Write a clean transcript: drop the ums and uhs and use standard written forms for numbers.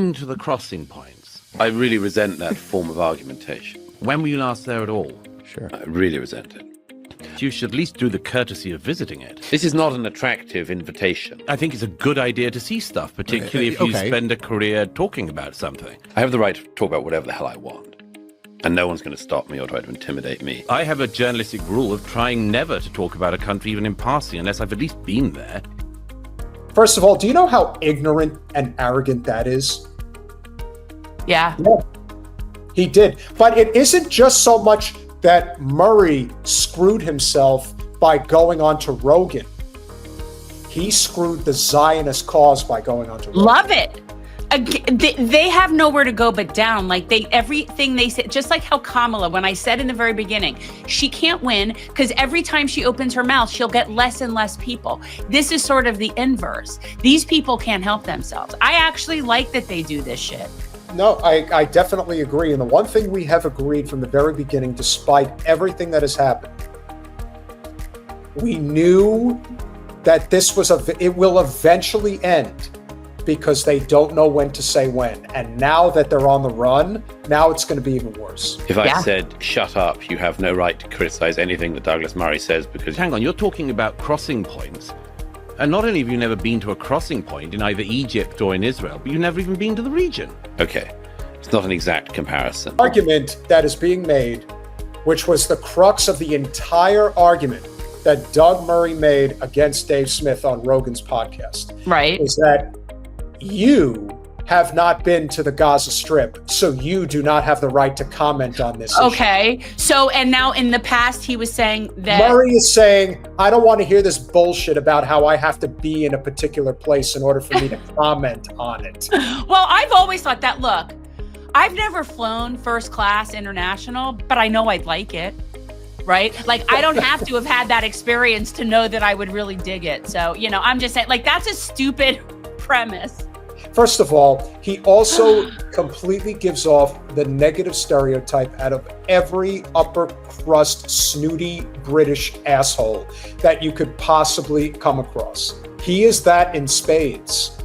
To the crossing points. I really resent that form of argumentation. When were you last there at all? Sure. I really resent it. You should at least do the courtesy of visiting it. This is not an attractive invitation. I think it's a good idea to see stuff, particularly if you spend a career talking about something. I have the right to talk about whatever the hell I want. And no one's going to stop me or try to intimidate me. I have a journalistic rule of trying never to talk about a country even in passing unless I've at least been there. First of all, do you know how ignorant and arrogant that is? Yeah. He did. But it isn't just so much that Murray screwed himself by going on to Rogan. He screwed the Zionist cause by going on to Rogan. Love it. They have nowhere to go but down. Like everything they say, just like how Kamala, when I said in the very beginning, she can't win because every time she opens her mouth, she'll get less and less people. This is sort of the inverse. These people can't help themselves. I actually like that they do this shit. No, I definitely agree. And the one thing we have agreed from the very beginning, despite everything that has happened, we knew that it will eventually end because they don't know when to say when. And now that they're on the run, now it's going to be even worse. If I said, shut up, you have no right to criticize anything that Douglas Murray says because... Hang on, you're talking about crossing points. And not only have you never been to a crossing point in either Egypt or in Israel, but you've never even been to the region. Okay, it's not an exact comparison. Argument that is being made, which was the crux of the entire argument that Doug Murray made against Dave Smith on Rogan's podcast, right, is that you have not been to the Gaza Strip, so you do not have the right to comment on this Okay, issue. So, and now in the past, he was saying that... Murray is saying, I don't want to hear this bullshit about how I have to be in a particular place in order for me to comment on it. Well, I've always thought that, look, I've never flown first class international, but I know I'd like it, right? Like, I don't have to have had that experience to know that I would really dig it. So, I'm just saying, like, that's a stupid premise. First of all, he also completely gives off the negative stereotype out of every upper crust, snooty British asshole that you could possibly come across. He is that in spades.